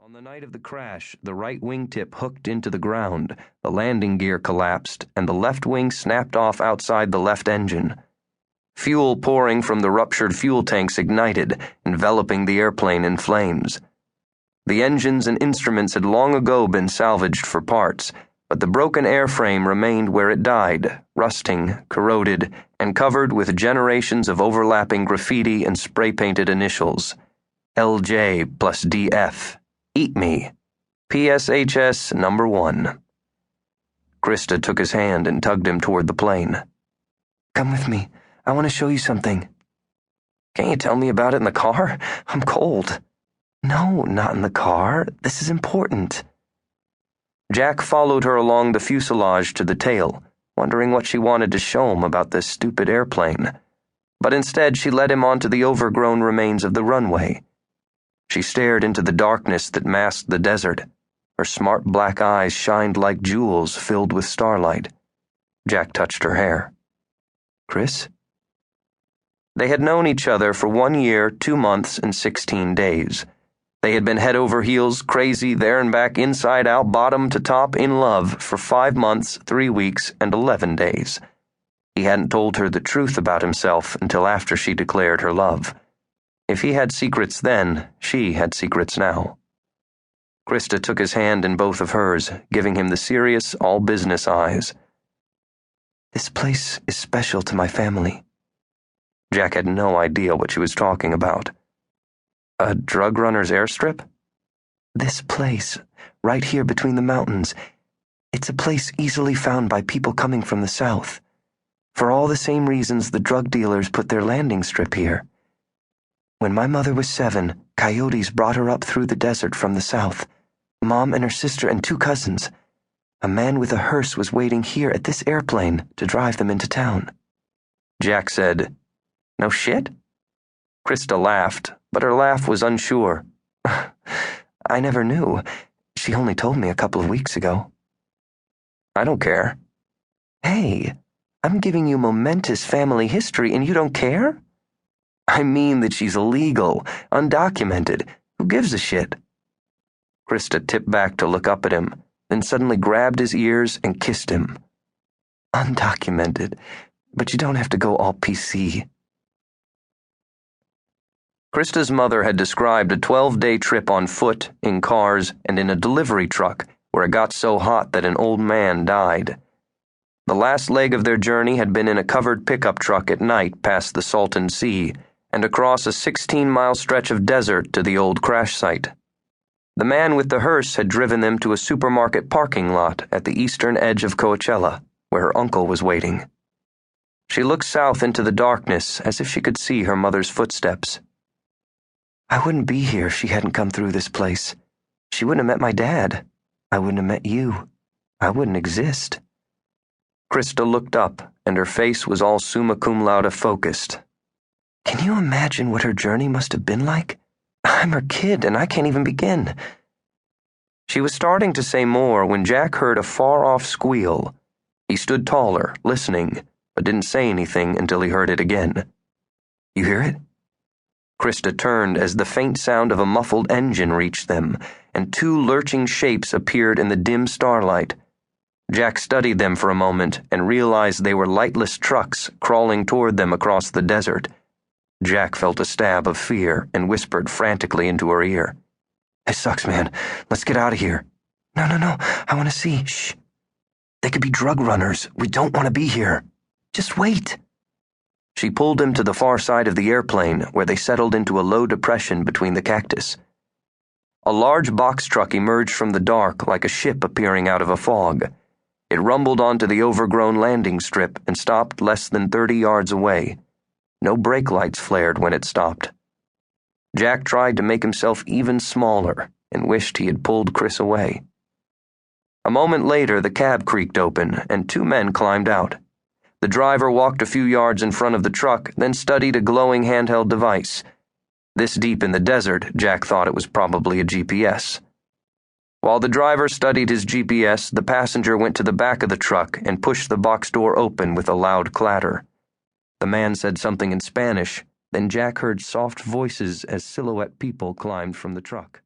On the night of the crash, the right wingtip hooked into the ground, the landing gear collapsed, and the left wing snapped off outside the left engine. Fuel pouring from the ruptured fuel tanks ignited, enveloping the airplane in flames. The engines and instruments had long ago been salvaged for parts, but the broken airframe remained where it died, rusting, corroded, and covered with generations of overlapping graffiti and spray-painted initials. LJ plus DF. Eat me. PSHS number 1. Krista took his hand and tugged him toward the plane. Come with me. I want to show you something. Can't you tell me about it in the car? I'm cold. No, not in the car. This is important. Jack followed her along the fuselage to the tail, wondering what she wanted to show him about this stupid airplane. But instead she led him onto the overgrown remains of the runway. She stared into the darkness that masked the desert. Her smart black eyes shined like jewels filled with starlight. Jack touched her hair. Chris? They had known each other for 1 year, 2 months, and 16 days. They had been head over heels, crazy, there and back, inside out, bottom to top, in love for 5 months, 3 weeks, and 11 days. He hadn't told her the truth about himself until after she declared her love. If he had secrets then, she had secrets now. Krista took his hand in both of hers, giving him the serious, all-business eyes. This place is special to my family. Jack had no idea what she was talking about. A drug runner's airstrip? This place, right here between the mountains, it's a place easily found by people coming from the south. For all the same reasons the drug dealers put their landing strip here. When my mother was 7, coyotes brought her up through the desert from the south. Mom and her sister and 2 cousins. A man with a hearse was waiting here at this airplane to drive them into town. Jack said, "No shit?" Krista laughed, but her laugh was unsure. I never knew. She only told me a couple of weeks ago. I don't care. Hey, I'm giving you momentous family history and you don't care? I mean that she's illegal, undocumented. Who gives a shit? Krista tipped back to look up at him, then suddenly grabbed his ears and kissed him. Undocumented, but you don't have to go all PC. Krista's mother had described a 12-day trip on foot, in cars, and in a delivery truck where it got so hot that an old man died. The last leg of their journey had been in a covered pickup truck at night past the Salton Sea and across a 16-mile stretch of desert to the old crash site. The man with the hearse had driven them to a supermarket parking lot at the eastern edge of Coachella, where her uncle was waiting. She looked south into the darkness as if she could see her mother's footsteps. I wouldn't be here if she hadn't come through this place. She wouldn't have met my dad. I wouldn't have met you. I wouldn't exist. Krista looked up, and her face was all summa cum laude focused. Can you imagine what her journey must have been like? I'm her kid, and I can't even begin. She was starting to say more when Jack heard a far-off squeal. He stood taller, listening, but didn't say anything until he heard it again. You hear it? Krista turned as the faint sound of a muffled engine reached them, and 2 lurching shapes appeared in the dim starlight. Jack studied them for a moment and realized they were lightless trucks crawling toward them across the desert. Jack felt a stab of fear and whispered frantically into her ear. This sucks, man. Let's get out of here. No. I want to see. Shh. They could be drug runners. We don't want to be here. Just wait. She pulled him to the far side of the airplane, where they settled into a low depression between the cactus. A large box truck emerged from the dark like a ship appearing out of a fog. It rumbled onto the overgrown landing strip and stopped less than 30 yards away. No brake lights flared when it stopped. Jack tried to make himself even smaller and wished he had pulled Chris away. A moment later, the cab creaked open and 2 men climbed out. The driver walked a few yards in front of the truck, then studied a glowing handheld device. This deep in the desert, Jack thought it was probably a GPS. While the driver studied his GPS, the passenger went to the back of the truck and pushed the box door open with a loud clatter. The man said something in Spanish, then Jack heard soft voices as silhouette people climbed from the truck.